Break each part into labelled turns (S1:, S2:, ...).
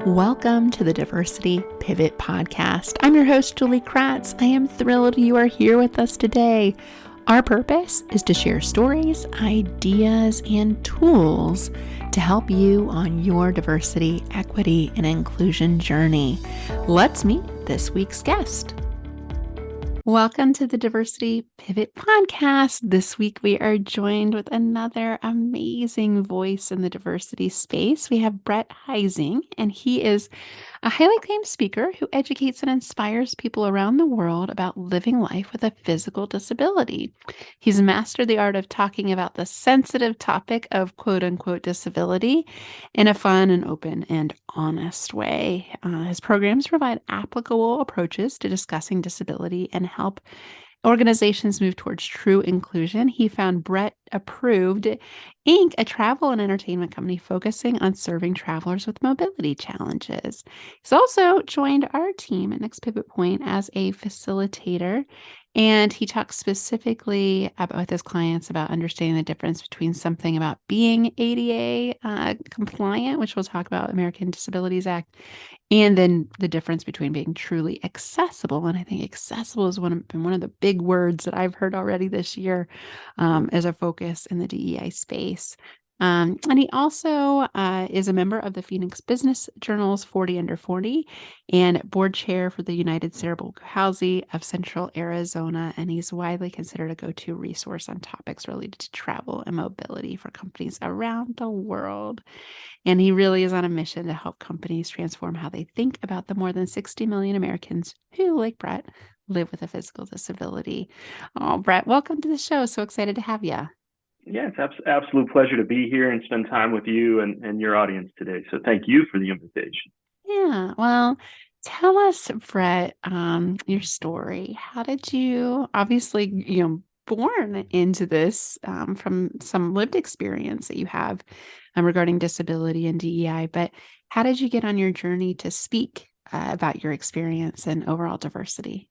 S1: Welcome to the Diversity Pivot Podcast. I'm your host, Julie Kratz. I am thrilled you are here with us today. Our purpose is to share stories, ideas, and tools to help you on your diversity, equity, and inclusion journey. Let's meet this week's guest. Welcome to the Diversity Pivot Podcast. This week we are joined with another amazing voice in the diversity space. We have Brett Heising, and he is a highly acclaimed speaker who educates and inspires people around the world about living life with a physical disability. He's mastered the art of talking about the sensitive topic of quote unquote disability in a fun and open and honest way. His programs provide applicable approaches to discussing disability and help organizations move towards true inclusion. He found Brett Approved Inc., a travel and entertainment company focusing on serving travelers with mobility challenges. He's also joined our team at Next Pivot Point as a facilitator, and he talks specifically with his clients about understanding the difference between something about being ADA compliant, which we'll talk about, American Disabilities Act, and then the difference between being truly accessible. And I think accessible has been one of the big words that I've heard already this year as a focus in the DEI space. And he also is a member of the Phoenix Business Journal's 40 Under 40 and board chair for the United Cerebral Palsy of Central Arizona. And he's widely considered a go-to resource on topics related to travel and mobility for companies around the world. And he really is on a mission to help companies transform how they think about the more than 60 million Americans who, like Brett, live with a physical disability. Oh, Brett, welcome to the show. So excited to have you.
S2: Yeah, it's absolute pleasure to be here and spend time with you and your audience today. So thank you for the invitation.
S1: Yeah, well, tell us, Brett, your story. How did you, obviously, born into this from some lived experience that you have regarding disability and DEI, but how did you get on your journey to speak about your experience and overall diversity?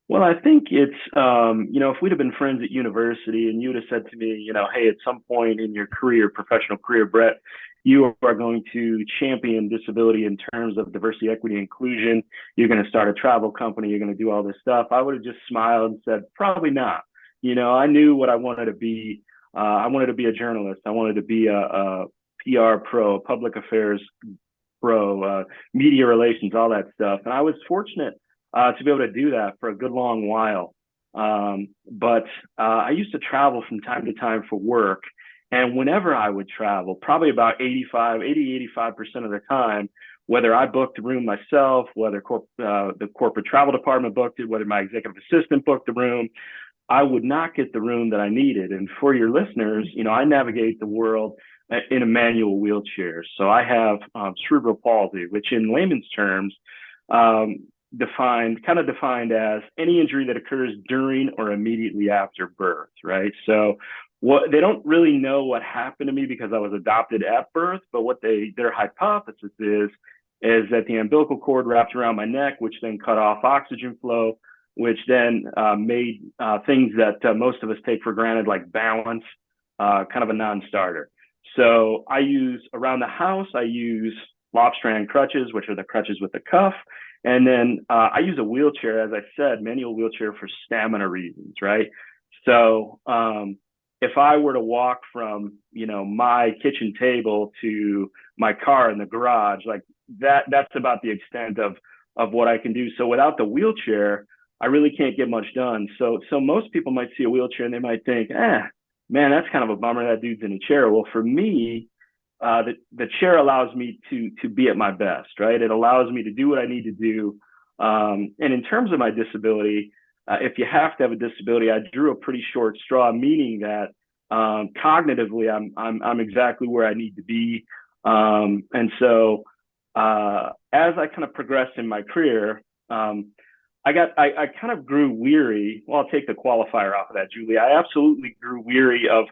S2: Well, I think it's, if we'd have been friends at university and you would have said to me, hey, at some point in your career, professional career, Brett, you are going to champion disability in terms of diversity, equity, inclusion. You're going to start a travel company. You're going to do all this stuff. I would have just smiled and said, probably not. I knew what I wanted to be. I wanted to be a journalist. I wanted to be a PR pro, public affairs pro, media relations, all that stuff. And I was fortunate to be able to do that for a good long while. But I used to travel from time to time for work. And whenever I would travel, probably about 85% of the time, whether I booked the room myself, whether the corporate travel department booked it, whether my executive assistant booked the room, I would not get the room that I needed. And for your listeners, I navigate the world in a manual wheelchair. So I have cerebral palsy, which in layman's terms, defined as any injury that occurs during or immediately after birth, right? So they don't really know what happened to me because I was adopted at birth, but what their hypothesis is that the umbilical cord wrapped around my neck, which then cut off oxygen flow, which then made things that most of us take for granted, like balance, kind of a non-starter. So around the house, I use Lobstrand crutches, which are the crutches with the cuff. And then I use a wheelchair, as I said, manual wheelchair for stamina reasons, right? So if I were to walk from, my kitchen table to my car in the garage, like that's about the extent of what I can do. So without the wheelchair, I really can't get much done. So most people might see a wheelchair and they might think, man, that's kind of a bummer, that dude's in a chair. Well, for me, the chair allows me to be at my best, right? It allows me to do what I need to do. And in terms of my disability, if you have to have a disability, I drew a pretty short straw, meaning that cognitively, I'm exactly where I need to be. And so as I kind of progressed in my career, I kind of grew weary. Well, I'll take the qualifier off of that, Julie. I absolutely grew weary of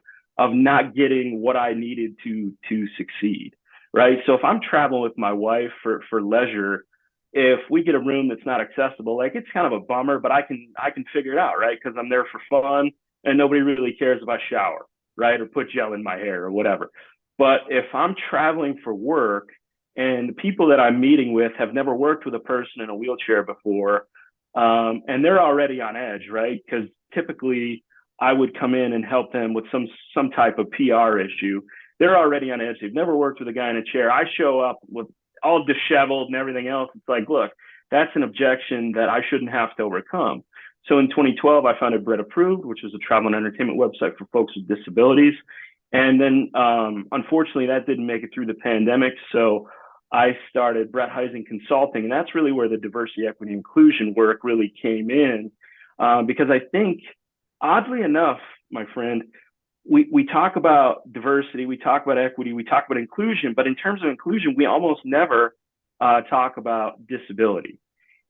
S2: not getting what I needed to succeed, right? So if I'm traveling with my wife for leisure, if we get a room that's not accessible, like it's kind of a bummer, but I can figure it out, right? Because I'm there for fun and nobody really cares if I shower, right? Or put gel in my hair or whatever. But if I'm traveling for work And the people that I'm meeting with have never worked with a person in a wheelchair before. And they're already on edge, right? Because typically I would come in and help them with some type of PR issue. They're already on edge. They've never worked with a guy in a chair. I show up with all disheveled and everything else. It's like, look, that's an objection that I shouldn't have to overcome. So in 2012, I founded Brett Approved, which is a travel and entertainment website for folks with disabilities. And then, unfortunately, that didn't make it through the pandemic. So I started Brett Heising Consulting, and that's really where the diversity, equity, inclusion work really came in, because I think, oddly enough, my friend, we talk about diversity, we talk about equity, we talk about inclusion, but in terms of inclusion, we almost never talk about disability.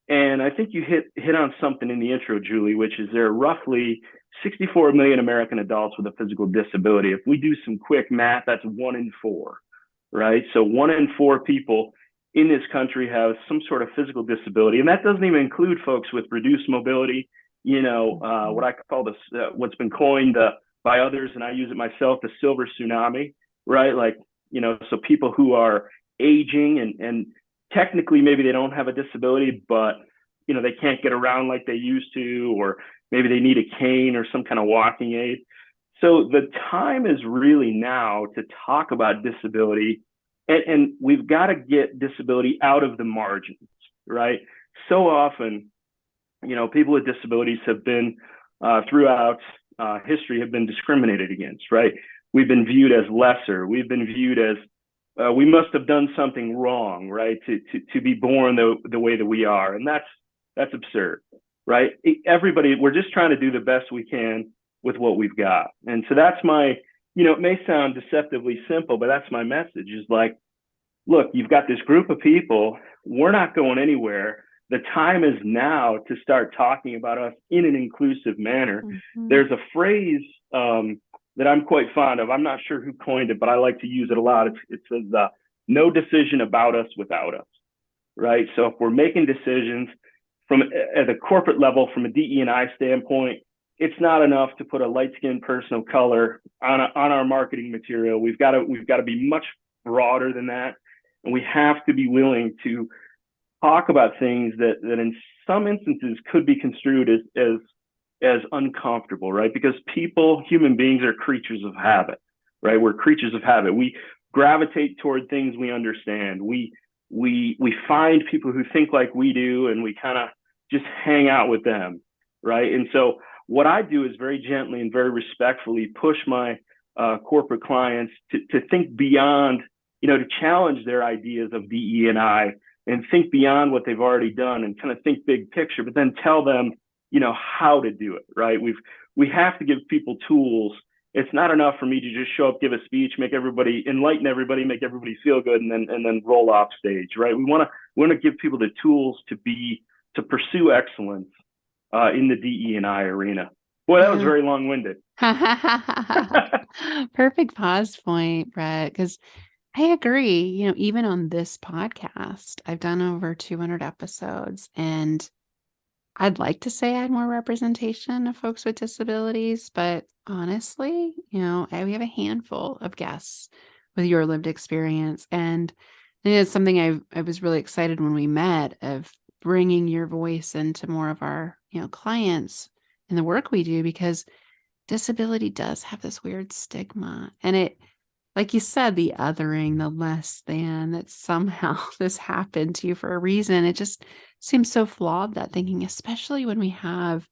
S2: And I think you hit on something in the intro, Julie, which is there are roughly 64 million American adults with a physical disability. If we do some quick math, that's 1 in 4, right? So 1 in 4 people in this country have some sort of physical disability. And that doesn't even include folks with reduced mobility, what I call this, what's been coined by others, and I use it myself, the silver tsunami, right? Like, so people who are aging and technically maybe they don't have a disability, but they can't get around like they used to, or maybe they need a cane or some kind of walking aid. So the time is really now to talk about disability, and we've got to get disability out of the margins, right? So often, people with disabilities have been throughout history have been discriminated against, right? We've been viewed as lesser. We've been viewed as we must have done something wrong, right, to be born the way that we are, and that's absurd, right? Everybody, we're just trying to do the best we can with what we've got, and so that's my, it may sound deceptively simple, but that's my message. Is like, look, you've got this group of people. We're not going anywhere. The time is now to start talking about us in an inclusive manner. Mm-hmm. There's a phrase that I'm quite fond of. I'm not sure who coined it, but I like to use it a lot. It says, no decision about us without us, right? So if we're making decisions at the corporate level, from a DE&I standpoint, it's not enough to put a light-skinned person of color on our marketing material. We've got to be much broader than that. And we have to be willing to talk about things that in some instances could be construed as uncomfortable, right? Because human beings are creatures of habit, right? We're creatures of habit. We gravitate toward things we understand. We find people who think like we do, and we kind of just hang out with them, right? And so what I do is very gently and very respectfully push my corporate clients to think beyond, to challenge their ideas of DE&I and think beyond what they've already done and kind of think big picture, but then tell them, how to do it, right? We have to give people tools. It's not enough for me to just show up, give a speech, enlighten everybody, make everybody feel good, and then roll off stage, right? We want to give people the tools to pursue excellence in the DE&I arena. Boy, that was very long-winded.
S1: Perfect pause point, Brett, because I agree. Even on this podcast, I've done over 200 episodes, and I'd like to say I had more representation of folks with disabilities, but honestly, we have a handful of guests with your lived experience. And it's something I was really excited when we met, of bringing your voice into more of our, clients and the work we do, because disability does have this weird stigma, and it, like you said, the othering, the less than, that somehow this happened to you for a reason. It just seems so flawed, that thinking, especially when we have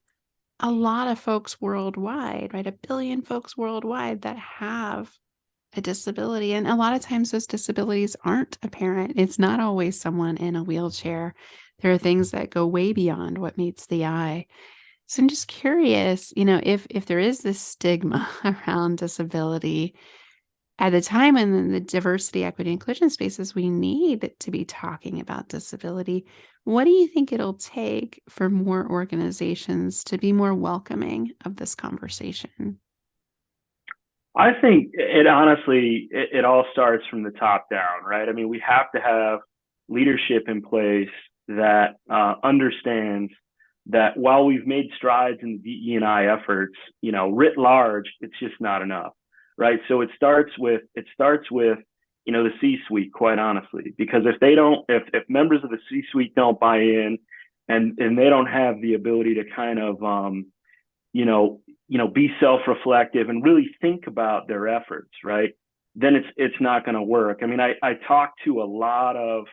S1: a lot of folks worldwide, right? 1 billion folks worldwide that have a disability. And a lot of times those disabilities aren't apparent. It's not always someone in a wheelchair. There are things that go way beyond what meets the eye. So I'm just curious, if there is this stigma around disability, at the time in the diversity, equity, inclusion spaces, we need to be talking about disability. What do you think it'll take for more organizations to be more welcoming of this conversation?
S2: I think it honestly, it all starts from the top down, right? I mean, we have to have leadership in place that understands that while we've made strides in the DE&I efforts, writ large, it's just not enough. Right. So it starts with the C-suite, quite honestly, because if members of the C-suite don't buy in, and they don't have the ability to kind of, be self-reflective and really think about their efforts, right? Then it's not going to work. I mean, I talk to a lot of,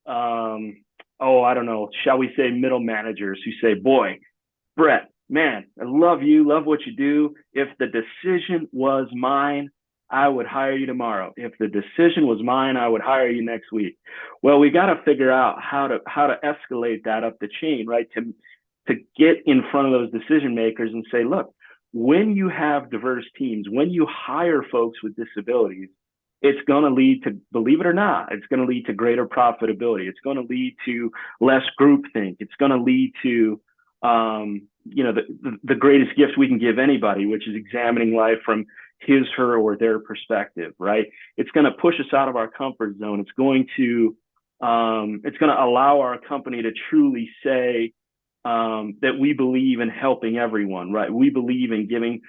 S2: I don't know, shall we say middle managers who say, boy, Brett, man, I love you, love what you do. If the decision was mine, I would hire you tomorrow. If the decision was mine, I would hire you next week. Well, we got to figure out how to escalate that up the chain, right? To get in front of those decision makers and say, look, when you have diverse teams, when you hire folks with disabilities, it's going to lead to, believe it or not, it's going to lead to greater profitability. It's going to lead to less groupthink. It's going to lead to, the greatest gift we can give anybody, which is examining life from his, her, or their perspective, right? It's going to push us out of our comfort zone. It's going to allow our company to truly say that we believe in helping everyone, right? We believe in giving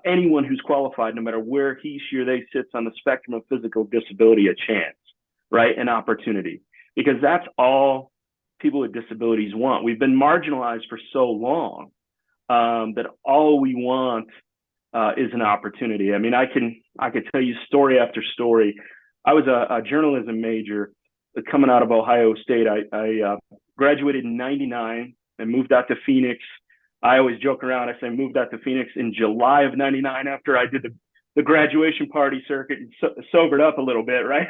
S2: anyone who's qualified, no matter where he, she, or they sits on the spectrum of physical disability, a chance, right? An opportunity, because that's all people with disabilities want. We've been marginalized for so long that all we want is an opportunity. I mean, I could tell you story after story. I was a journalism major coming out of Ohio State. I graduated in '99 and moved out to Phoenix. I always joke around. I say moved out to Phoenix in July of '99 after I did the graduation party circuit and sobered up a little bit, right?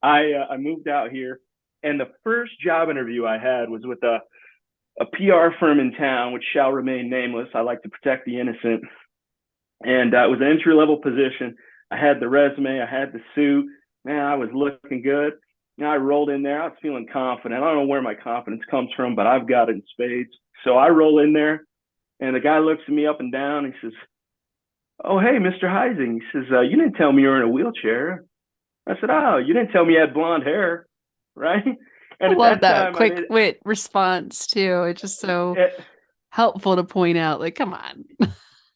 S2: I moved out here, and the first job interview I had was with a PR firm in town, which shall remain nameless. I like to protect the innocent. And it was an entry-level position. I had the resume. I had the suit. Man, I was looking good. I rolled in there. I was feeling confident. I don't know where my confidence comes from, but I've got it in spades. So I roll in there, and the guy looks at me up and down. He says, "Oh, hey, Mr. Heising." He says, "You didn't tell me you were in a wheelchair." I said, "Oh, you didn't tell me you had blonde hair," right?
S1: And I love that quick wit response too. It's just so helpful to point out, like, come on.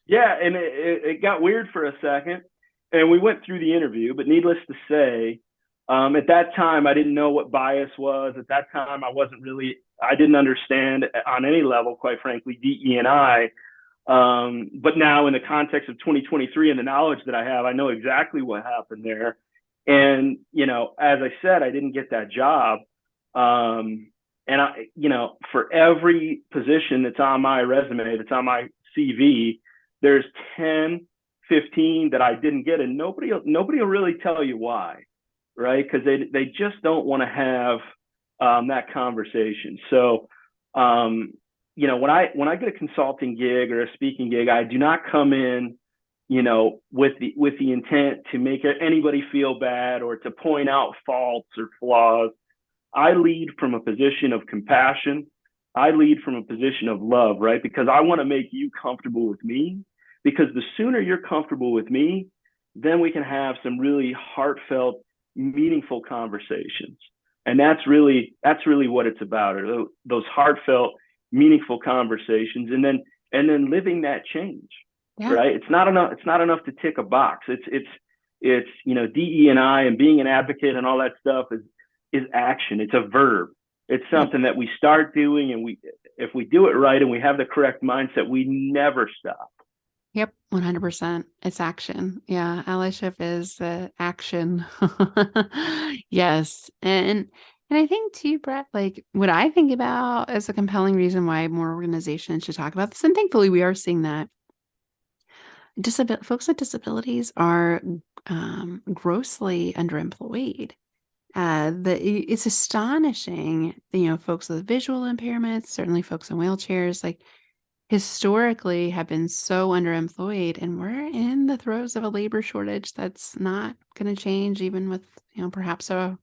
S2: Yeah, and it got weird for a second, and we went through the interview, but needless to say, at that time, I didn't know what bias was. At that time, I didn't understand on any level, quite frankly, DE&I. But now in the context of 2023 and the knowledge that I have, I know exactly what happened there. And, as I said, I didn't get that job. And for every position that's on my resume, that's on my CV, there's 10, 15 that I didn't get, and nobody will really tell you why, right? Because they just don't want to have that conversation. So, when I get a consulting gig or a speaking gig, I do not come in, with the intent to make anybody feel bad or to point out faults or flaws. I lead from a position of compassion. I lead from a position of love, right? Because I want to make you comfortable with me, because the sooner you're comfortable with me, then we can have some really heartfelt, meaningful conversations. And that's really what it's about, are those heartfelt, meaningful conversations, and then living that change, right? It's not enough to tick a box. It's DE&I and being an advocate and all that stuff is action. It's a verb. It's something that we start doing, and if we do it right and we have the correct mindset, we never stop.
S1: Yep, 100%. It's action. Yeah, allyship is action. Yes. And I think too, Brett, like what I think about as a compelling reason why more organizations should talk about this, and thankfully we are seeing that folks with disabilities are grossly underemployed. It's astonishing, folks with visual impairments, certainly folks in wheelchairs, like historically have been so underemployed, and we're in the throes of a labor shortage that's not going to change, even with, perhaps a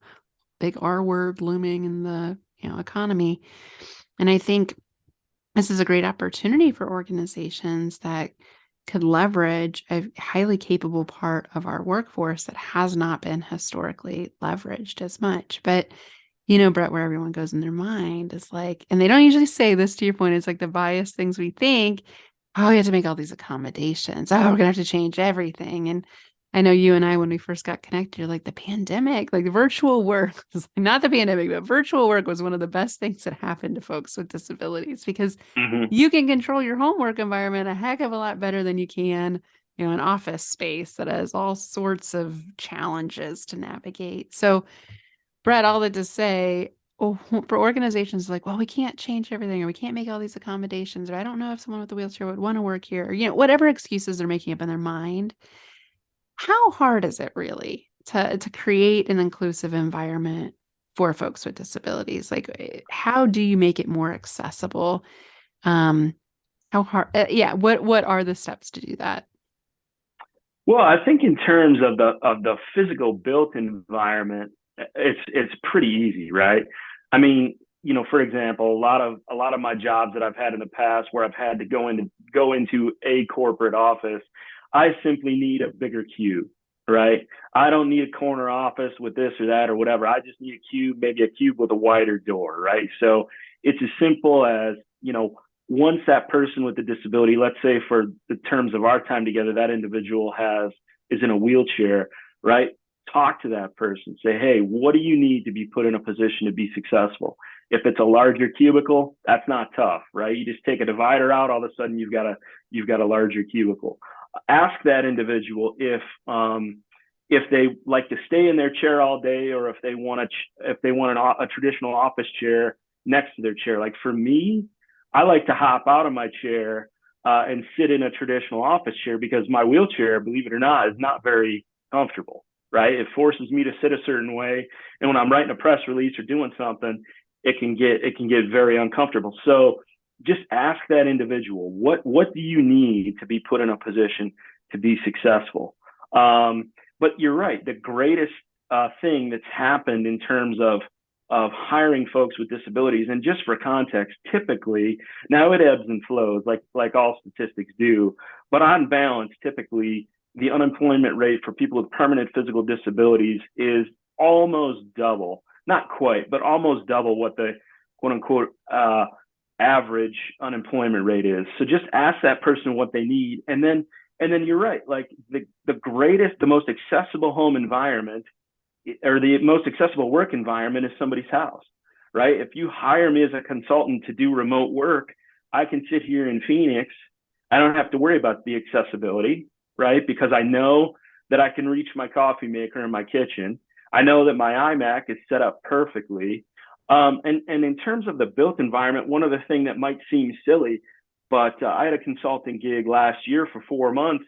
S1: big R word looming in the, economy. And I think this is a great opportunity for organizations that could leverage a highly capable part of our workforce that has not been historically leveraged as much. But Brett, where everyone goes in their mind is like, and they don't usually say this, to your point, it's like the biased things we think, oh, we have to make all these accommodations. Oh, we're going to have to change everything. And I know you and I, when we first got connected, you're like the pandemic, like virtual work, not the pandemic, but virtual work was one of the best things that happened to folks with disabilities because
S2: Hmm.
S1: you can control your homework environment a heck of a lot better than you can, an office space that has all sorts of challenges to navigate. So, Brett, all that to say, oh, for organizations like, well, we can't change everything or we can't make all these accommodations, or I don't know if someone with a wheelchair would want to work here, or, whatever excuses they're making up in their mind. How hard is it really to create an inclusive environment for folks with disabilities? Like, how do you make it more accessible? Um, how hard? Yeah. What are the steps to do that?
S2: Well, I think in terms of the physical built environment, it's pretty easy, right? I mean, for example, a lot of my jobs that I've had in the past where I've had to go into a corporate office, I simply need a bigger cube, right? I don't need a corner office with this or that or whatever. I just need a cube, maybe a cube with a wider door, right? So it's as simple as, once that person with the disability, let's say for the terms of our time together, that individual is in a wheelchair, right? Talk to that person. Say, hey, what do you need to be put in a position to be successful? If it's a larger cubicle, that's not tough, right? You just take a divider out, all of a sudden you've got a larger cubicle. Ask that individual if they like to stay in their chair all day, or if they want a traditional office chair next to their chair. Like for me, I like to hop out of my chair and sit in a traditional office chair because my wheelchair, believe it or not, is not very comfortable, right? It forces me to sit a certain way. And when I'm writing a press release or doing something, it can get very uncomfortable. So just ask that individual, what do you need to be put in a position to be successful? But you're right. The greatest thing that's happened in terms of hiring folks with disabilities. And just for context, typically, now it ebbs and flows like all statistics do, but on balance, typically the unemployment rate for people with permanent physical disabilities is almost double, not quite, but almost double what the quote unquote average unemployment rate is. So just ask that person what they need. And then you're right, like the most accessible home environment or the most accessible work environment is somebody's house, right? If you hire me as a consultant to do remote work, I can sit here in Phoenix. I don't have to worry about the accessibility, right? Because I know that I can reach my coffee maker in my kitchen. I know that my iMac is set up perfectly. And in terms of the built environment, one other thing that might seem silly, but I had a consulting gig last year for 4 months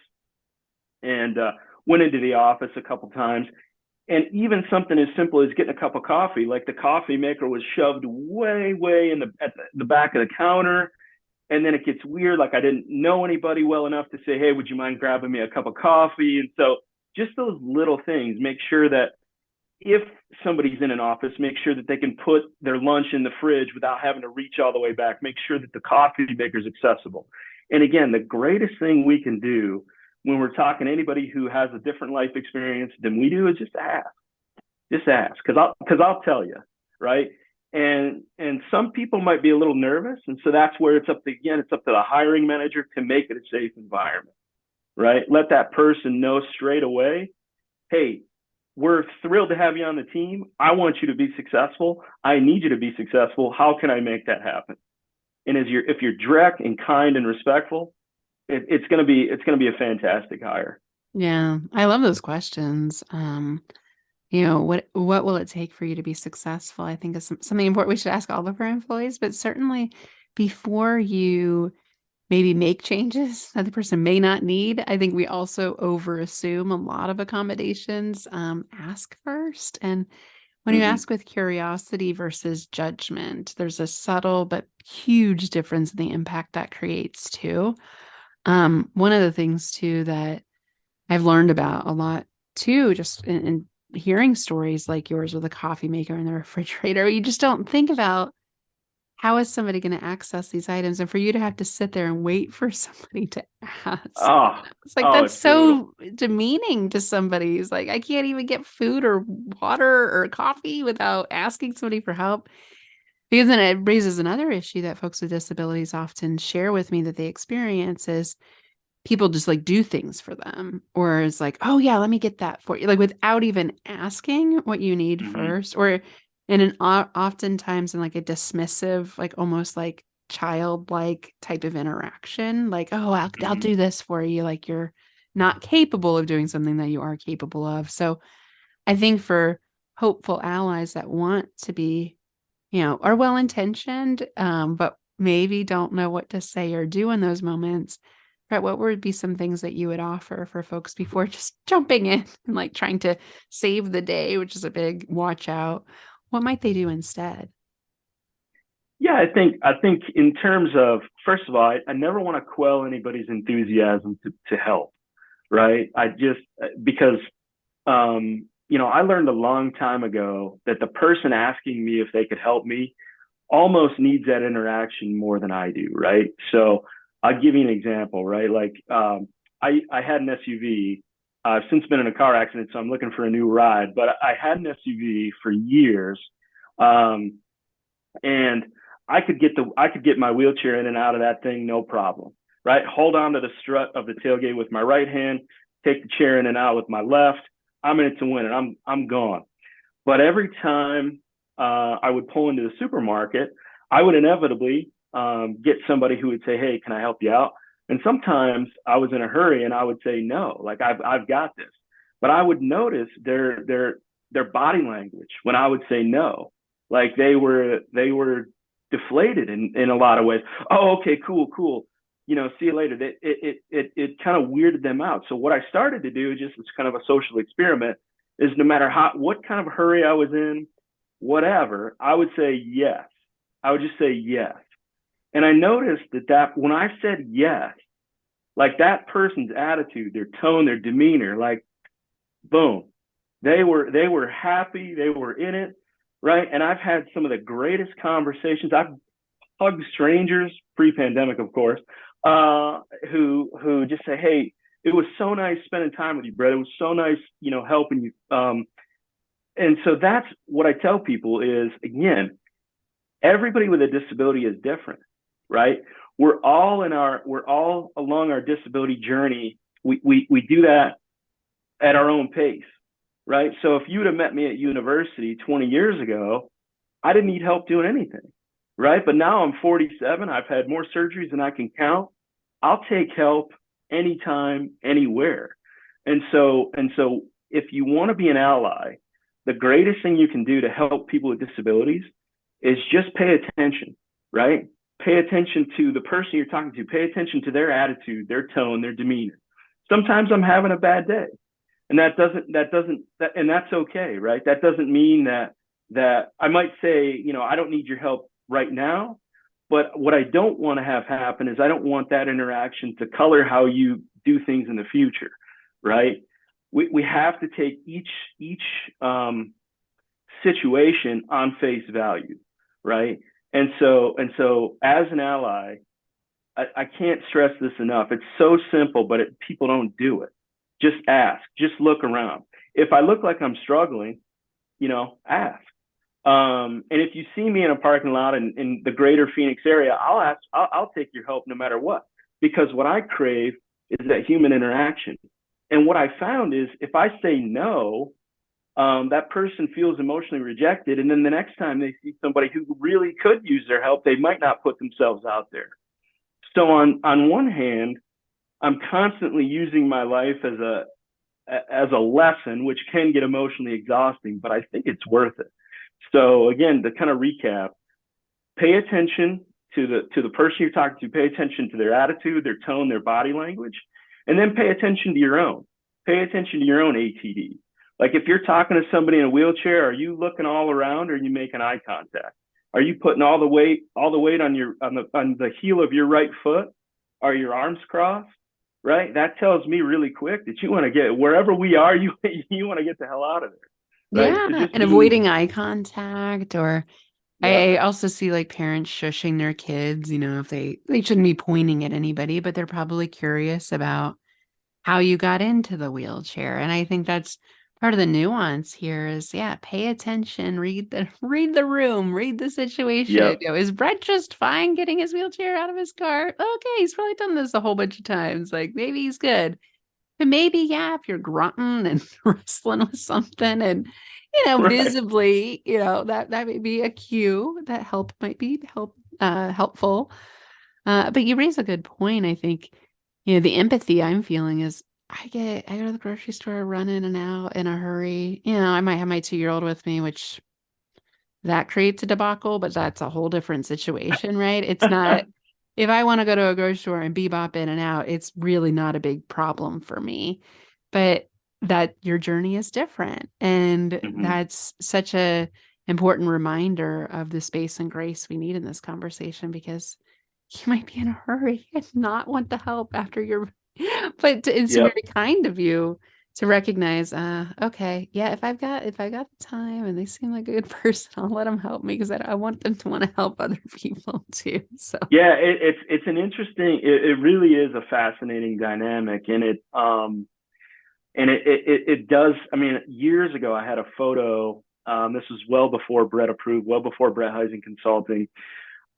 S2: and went into the office a couple times. And even something as simple as getting a cup of coffee, like the coffee maker was shoved way, way at the back of the counter. And then it gets weird. Like I didn't know anybody well enough to say, hey, would you mind grabbing me a cup of coffee? And so just those little things, make sure that if somebody's in an office, make sure that they can put their lunch in the fridge without having to reach all the way back. Make sure that the coffee maker is accessible. And again, the greatest thing we can do when we're talking to anybody who has a different life experience than we do is just ask. Just ask, because I'll tell you, right? And some people might be a little nervous, and so that's where it's up to the hiring manager to make it a safe environment, right? Let that person know straight away, hey, we're thrilled to have you on the team. I want you to be successful. I need you to be successful. How can I make that happen? And if you're direct and kind and respectful, it's gonna be a fantastic hire.
S1: Yeah, I love those questions. What will it take for you to be successful? I think is something important we should ask all of our employees, but certainly before you maybe make changes that the person may not need, I think we also overassume a lot of accommodations. Ask first. And when you
S2: Mm-hmm.
S1: ask with curiosity versus judgment, there's a subtle but huge difference in the impact that creates too. One of the things too that I've learned about a lot too, just in hearing stories like yours with a coffee maker in the refrigerator, you just don't think about how is somebody going to access these items, and for you to have to sit there and wait for somebody to ask.
S2: Oh,
S1: It's like
S2: oh,
S1: that's
S2: it's brutal.
S1: so demeaning to somebody who's like, I can't even get food or water or coffee without asking somebody for help. Because then it raises another issue that folks with disabilities often share with me that they experience is people just like do things for them, or it's like, oh yeah, let me get that for you, like without even asking what you need
S2: Hmm.
S1: first, or in an oftentimes in like a dismissive, like almost like childlike type of interaction, like, oh, I'll
S2: Hmm.
S1: do this for you, like you're not capable of doing something that you are capable of. So I think for hopeful allies that want to be, are well intentioned, but maybe don't know what to say or do in those moments. Right, what would be some things that you would offer for folks before just jumping in and like trying to save the day, which is a big watch out? What might they do instead?
S2: Yeah, I think in terms of, first of all, I never want to quell anybody's enthusiasm to help, right? I just because I learned a long time ago that the person asking me if they could help me almost needs that interaction more than I do, right? So I'll give you an example, right? Like I had an SUV. I've since been in a car accident, so I'm looking for a new ride. But I had an SUV for years, um, and I could get my wheelchair in and out of that thing no problem, right? Hold on to the strut of the tailgate with my right hand, take the chair in and out with my left. I'm in it to win, and I'm gone. But every time I would pull into the supermarket, I would inevitably get somebody who would say, "Hey, can I help you out?" And sometimes I was in a hurry and I would say no, like I've got this. But I would notice their body language when I would say no, like they were deflated in a lot of ways. Oh, okay, cool, cool. See you later. It kind of weirded them out. So what I started to do, just as kind of a social experiment, is no matter what kind of hurry I was in, whatever, I would say yes. I would just say yes. And I noticed that when I said yes, like that person's attitude, their tone, their demeanor, like boom, they were happy, they were in it, right? And I've had some of the greatest conversations. I've hugged strangers pre-pandemic, of course, who just say, "Hey, it was so nice spending time with you, Brett. It was so nice, helping you." And so that's what I tell people is, again, everybody with a disability is different, right? We're all along our disability journey. We do that at our own pace, right? So if you would have met me at university 20 years ago, I didn't need help doing anything, right? But now I'm 47. I've had more surgeries than I can count. I'll take help anytime, anywhere. And so if you want to be an ally, the greatest thing you can do to help people with disabilities is just pay attention, right? Pay attention to the person you're talking to. Pay attention to their attitude, their tone, their demeanor. Sometimes I'm having a bad day, and and that's okay, right? That doesn't mean that I might say, I don't need your help right now. But what I don't want to have happen is I don't want that interaction to color how you do things in the future, right? We have to take each situation on face value, right? And so as an ally, I can't stress this enough. It's so simple, but people don't do it. Just ask. Just look around. If I look like I'm struggling, ask. And if you see me in a parking lot in the greater Phoenix area, I'll ask. I'll take your help no matter what, because what I crave is that human interaction. And what I found is if I say no, that person feels emotionally rejected, and then the next time they see somebody who really could use their help, they might not put themselves out there. So on one hand, I'm constantly using my life as a lesson, which can get emotionally exhausting, but I think it's worth it. So again, to kind of recap, pay attention to the person you're talking to, pay attention to their attitude, their tone, their body language, and then pay attention to your own. Pay attention to your own ATD. Like if you're talking to somebody in a wheelchair, are you looking all around, or are you making eye contact? Are you putting all the weight on the heel of your right foot? Are your arms crossed? Right? That tells me really quick that you want to get wherever we are, you want to get the hell out of there. Right? So
S1: Yeah,
S2: just
S1: and
S2: being,
S1: avoiding eye contact, or
S2: yep.
S1: I also see like parents shushing their kids, if they shouldn't be pointing at anybody, but they're probably curious about how you got into the wheelchair. And I think that's Part of the nuance here is, yeah, pay attention, read the room, read the situation.
S2: Yep.
S1: Is Brett just fine getting his wheelchair out of his car? Okay, he's probably done this a whole bunch of times. Like maybe he's good. But maybe, yeah, if you're grunting and wrestling with something and,
S2: Right.
S1: visibly, that may be a cue that help might be helpful. But you raise a good point. I think, the empathy I'm feeling is I go to the grocery store, run in and out in a hurry. I might have my 2-year-old with me, which that creates a debacle, but that's a whole different situation, right? It's not if I want to go to a grocery store and bebop in and out, it's really not a big problem for me. But that your journey is different. And
S2: Hmm.
S1: that's such a important reminder of the space and grace we need in this conversation because you might be in a hurry and not want the help after you're but it's
S2: Yep.
S1: very kind of you to recognize, okay, yeah, if I got the time and they seem like a good person, I'll let them help me because I want them to want to help other people too. So,
S2: Yeah, it's an interesting. It really is a fascinating dynamic, and it does. I mean, years ago, I had a photo. This was well before Brett approved, well before Brett Heising Consulting.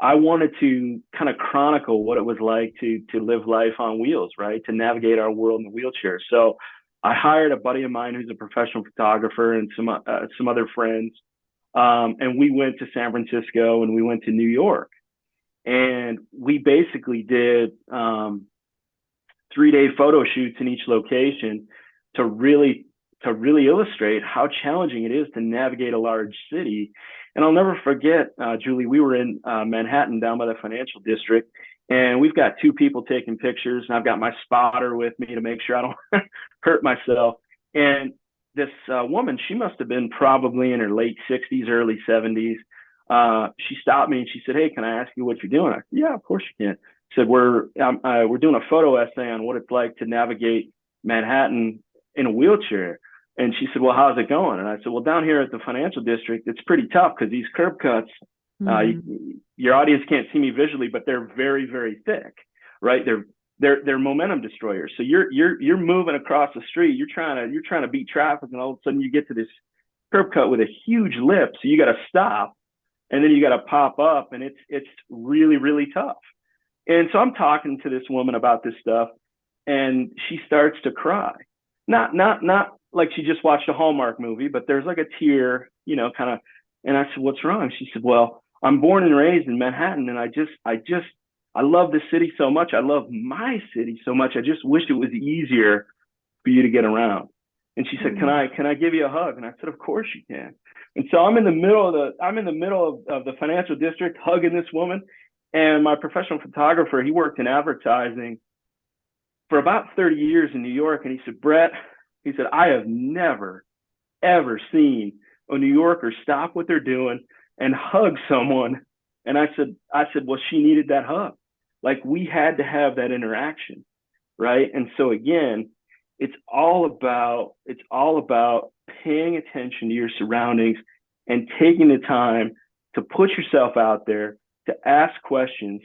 S2: I wanted to kind of chronicle what it was like to live life on wheels, right? To navigate our world in a wheelchair. So I hired a buddy of mine who's a professional photographer and some other friends, and we went to San Francisco and we went to New York, and we basically did 3-day photo shoots in each location to really illustrate how challenging it is to navigate a large city. And I'll never forget, Julie, we were in Manhattan down by the financial district, and we've got 2 people taking pictures, and I've got my spotter with me to make sure I don't hurt myself. And this woman, she must have been probably in her late 60s, early 70s. She stopped me and she said, "Hey, can I ask you what you're doing?" I said, "Yeah, of course you can." Said, we're doing a photo essay on what it's like to navigate Manhattan in a wheelchair." And she said, "Well, how's it going?" And I said, "Well, down here at the financial district, it's pretty tough because these curb cuts,
S1: mm,
S2: your audience can't see me visually, but they're very, very thick, right? They're momentum destroyers. So you're moving across the street, you're trying to beat traffic, and all of a sudden you get to this curb cut with a huge lip, so you got to stop, and then you got to pop up, and it's really, really tough." And so I'm talking to this woman about this stuff, and she starts to cry. Not like she just watched a Hallmark movie, but there's like a tear, kind of. And I said, "What's wrong?" She said, "Well, I'm born and raised in Manhattan, and I love the city so much. I love my city so much. I just wish it was easier for you to get around." And she said,
S1: mm.
S2: Can I give you a hug?" And I said, "Of course you can." And so I'm in the middle of the financial district hugging this woman. And my professional photographer, he worked in advertising for about 30 years in New York. And he said, "Brett," he said, "I have never, ever seen a New Yorker stop what they're doing and hug someone." And I said, "Well, she needed that hug. Like we had to have that interaction." Right. And so again, it's all about paying attention to your surroundings and taking the time to put yourself out there, to ask questions.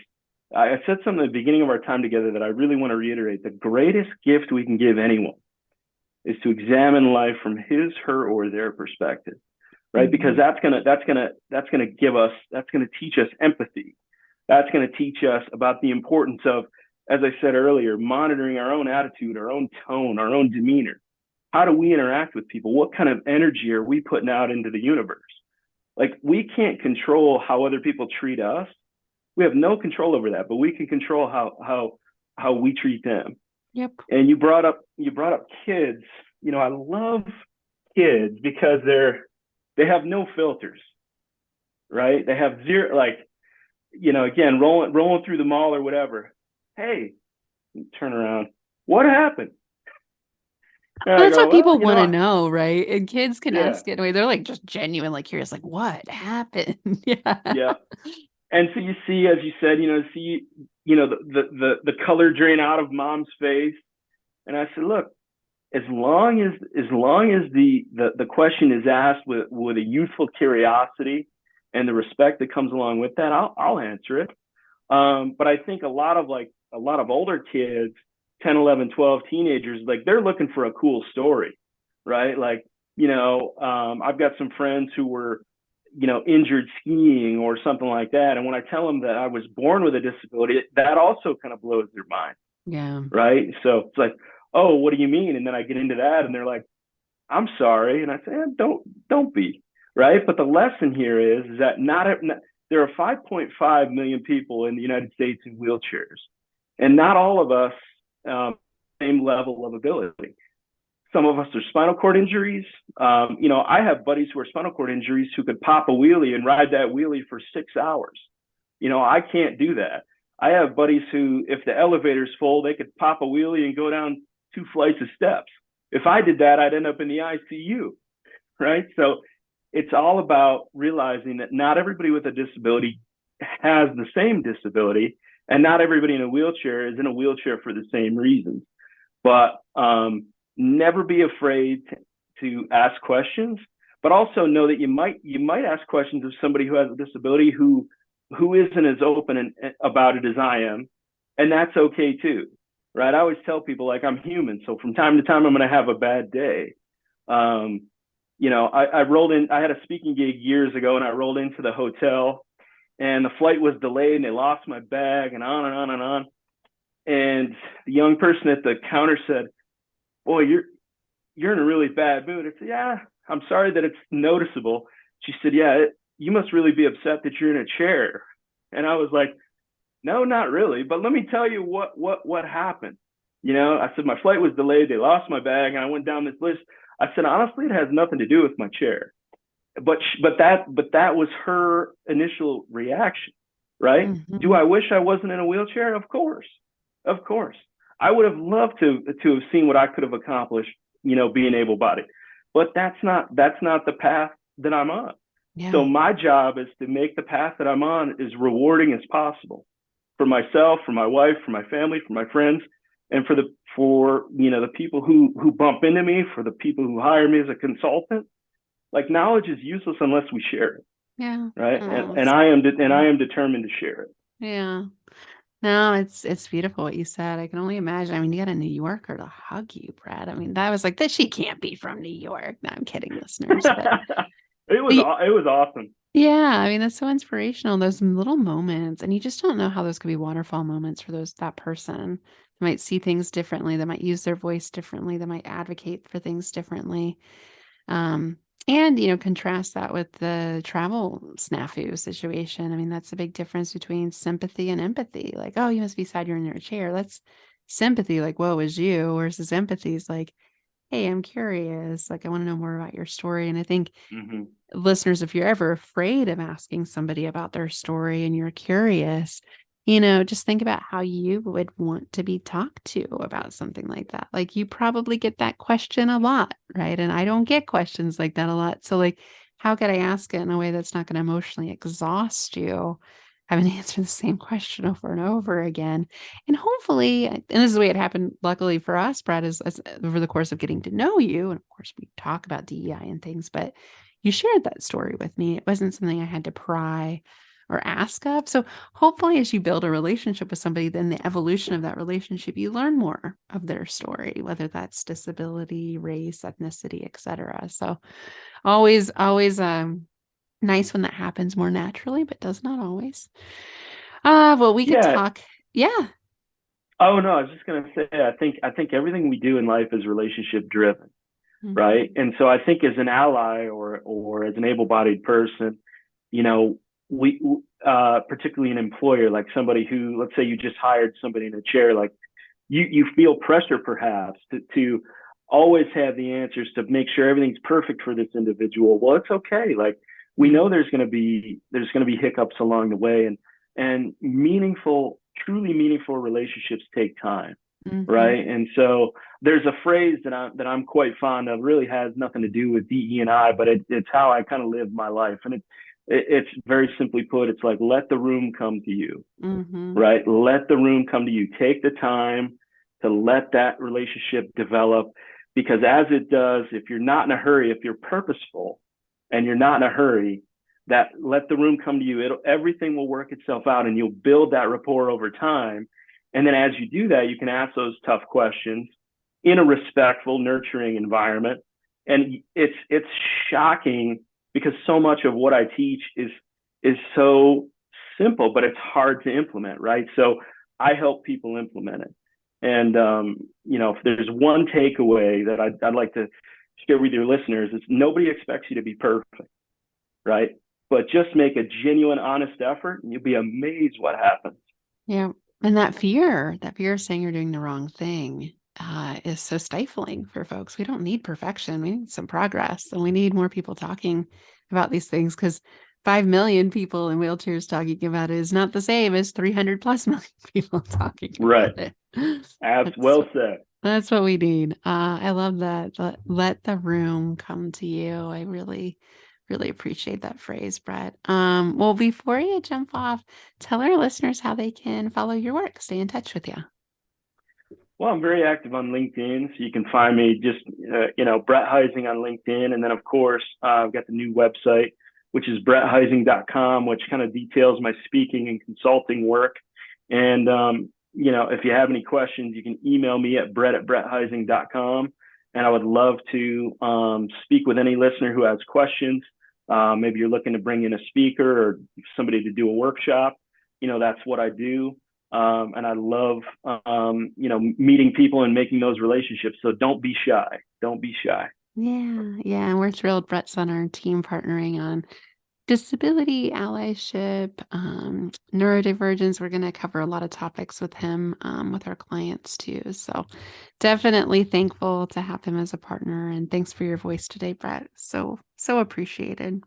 S2: I said something at the beginning of our time together that I really want to reiterate. The greatest gift we can give anyone is to examine life from his, her, or their perspective, right? Because
S1: Mhm.
S2: that's gonna teach us empathy. That's gonna teach us about the importance of, as I said earlier, monitoring our own attitude, our own tone, our own demeanor. How do we interact with people? What kind of energy are we putting out into the universe? Like we can't control how other people treat us. We have no control over that, but we can control how we treat them.
S1: Yep.
S2: And you brought up kids. I love kids because they have no filters, right? They have zero, like, again, rolling through the mall or whatever. "Hey," turn around. "What happened?" And
S1: Well,
S2: I
S1: that's
S2: go,
S1: what
S2: "Well,
S1: people want to know, right? And kids can
S2: yeah,
S1: ask it away. They're like just genuinely curious, like, what happened? Yeah.
S2: yeah." And so you see, as you said, the color drain out of mom's face. And I said, "Look, as long as the question is asked with a youthful curiosity and the respect that comes along with that, I'll answer it." But I think a lot of older kids, 10, 11, 12 teenagers, like they're looking for a cool story, right? Like, I've got some friends who were, injured skiing or something like that. And when I tell them that I was born with a disability, that also kind of blows their mind.
S1: Yeah.
S2: Right. So it's like, oh, what do you mean? And then I get into that and they're like, I'm sorry. And I say, don't be. Right. But the lesson here is that there are 5.5 million people in the United States in wheelchairs, and not all of us same level of ability. Some of us are spinal cord injuries. I have buddies who are spinal cord injuries who could pop a wheelie and ride that wheelie for 6 hours. I can't do that. I have buddies who, if the elevator's full, they could pop a wheelie and go down 2 flights of steps. If I did that, I'd end up in the ICU, right? So it's all about realizing that not everybody with a disability has the same disability, and not everybody in a wheelchair is in a wheelchair for the same reasons. But never be afraid to ask questions, but also know that you might ask questions of somebody who has a disability who isn't as open about it as I am, and that's okay too, right? I always tell people, like, I'm human, so from time to time I'm going to have a bad day. I rolled in. I had a speaking gig years ago, and I rolled into the hotel, and the flight was delayed, and they lost my bag, and on and on and on. And the young person at the counter said, "Boy, you're in a really bad mood." I said, "Yeah, I'm sorry that it's noticeable." She said, "Yeah, you must really be upset that you're in a chair." And I was like, "No, not really. But let me tell you what happened." I said, "My flight was delayed. They lost my bag." And I went down this list. I said, "Honestly, it has nothing to do with my chair." But that was her initial reaction, right?
S1: Mm-hmm.
S2: Do I wish I wasn't in a wheelchair? Of course. Of course. I would have loved to have seen what I could have accomplished, being able-bodied. But that's not the path that I'm on.
S1: Yeah.
S2: So my job is to make the path that I'm on as rewarding as possible for myself, for my wife, for my family, for my friends, and for the people who bump into me, for the people who hire me as a consultant. Like, knowledge is useless unless we share it.
S1: Yeah.
S2: Right.
S1: Oh,
S2: and I am determined to share it.
S1: Yeah. No, it's beautiful what you said. I can only imagine. I mean, you got a New Yorker to hug you, Brad. I mean, that was like that. She can't be from New York. No, I'm kidding, listeners. But
S2: it was awesome.
S1: yeah, I mean, that's so inspirational. Those little moments, and you just don't know how those could be waterfall moments for that person. They might see things differently. They might use their voice differently. They might advocate for things differently. Um, and, contrast that with the travel snafu situation. I mean, that's a big difference between sympathy and empathy. Like, oh, you must be sad you're in your chair. That's sympathy, like, woe is you, versus empathy is like, hey, I'm curious. Like, I want to know more about your story. And I think listeners, if you're ever afraid of asking somebody about their story and you're curious, just think about how you would want to be talked to about something like that. Like, you probably get that question a lot, right? And I don't get questions like that a lot. So, like, how could I ask it in a way that's not going to emotionally exhaust you, having to answer the same question over and over again? And hopefully, and this is the way it happened, luckily for us, Brad, is over the course of getting to know you. And of course, we talk about DEI and things, but you shared that story with me. It wasn't something I had to pry or ask of. So hopefully, as you build a relationship with somebody, then the evolution of that relationship, you learn more of their story, whether that's disability, race, ethnicity, etc. So always nice when that happens more naturally, but does not always. Well, we could talk. Yeah.
S2: Oh no, I was just gonna say, I think everything we do in life is relationship driven, right? And so I think as an ally or as an able-bodied person, we particularly an employer, like somebody who, let's say you just hired somebody in a chair, like you feel pressure perhaps to always have the answers, to make sure everything's perfect for this individual. Well, it's okay. Like, we know there's going to be hiccups along the way, and truly meaningful relationships take time. Right. And so there's a phrase that I'm quite fond of, really has nothing to do with DE&I, but it's how I kind of live my life. And it's very simply put, it's like, let the room come to you, right? Let the room come to you. Take the time to let that relationship develop, because as it does, if you're not in a hurry, if you're purposeful and you're not in a hurry, that let the room come to you, everything will work itself out, and you'll build that rapport over time. And then as you do that, you can ask those tough questions in a respectful, nurturing environment. And it's shocking because so much of what I teach is so simple, but it's hard to implement, right? So I help people implement it. And if there's one takeaway that I'd like to share with your listeners, is nobody expects you to be perfect, right? But just make a genuine, honest effort, and you'll be amazed what happens.
S1: Yeah. And that fear of saying you're doing the wrong thing is so stifling for folks. We don't need perfection. We need some progress, and we need more people talking about these things, because 5 million people in wheelchairs talking about it is not the same as 300 plus million people talking
S2: Right.
S1: about it.
S2: Well said.
S1: That's what we need. I love that. Let the room come to you. I really, really appreciate that phrase, Brett. Well, before you jump off, tell our listeners how they can follow your work, stay in touch with you.
S2: Well, I'm very active on LinkedIn, so you can find me just, Brett Heising on LinkedIn. And then, of course, I've got the new website, which is brettheising.com, which kind of details my speaking and consulting work. And, if you have any questions, you can email me at brett@brettheising.com. And I would love to speak with any listener who has questions. Maybe you're looking to bring in a speaker or somebody to do a workshop. That's what I do. And I love, meeting people and making those relationships. So don't be shy. Don't be shy.
S1: Yeah. Yeah. And we're thrilled Brett's on our team partnering on disability allyship, neurodivergence. We're going to cover a lot of topics with him, with our clients too. So definitely thankful to have him as a partner. And thanks for your voice today, Brett. So appreciated.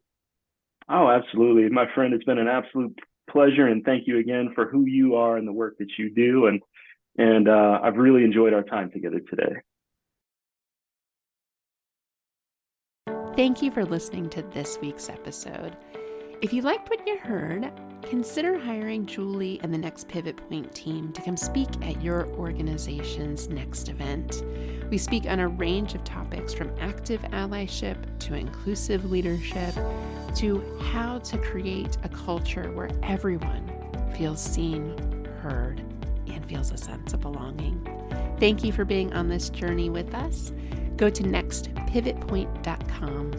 S2: Oh, absolutely. My friend, it's been an absolute pleasure. And thank you again for who you are and the work that you do. And I've really enjoyed our time together today.
S1: Thank you for listening to this week's episode. If you liked what you heard, consider hiring Julie and the Next Pivot Point team to come speak at your organization's next event. We speak on a range of topics, from active allyship to inclusive leadership to how to create a culture where everyone feels seen, heard, and feels a sense of belonging. Thank you for being on this journey with us. Go to nextpivotpoint.com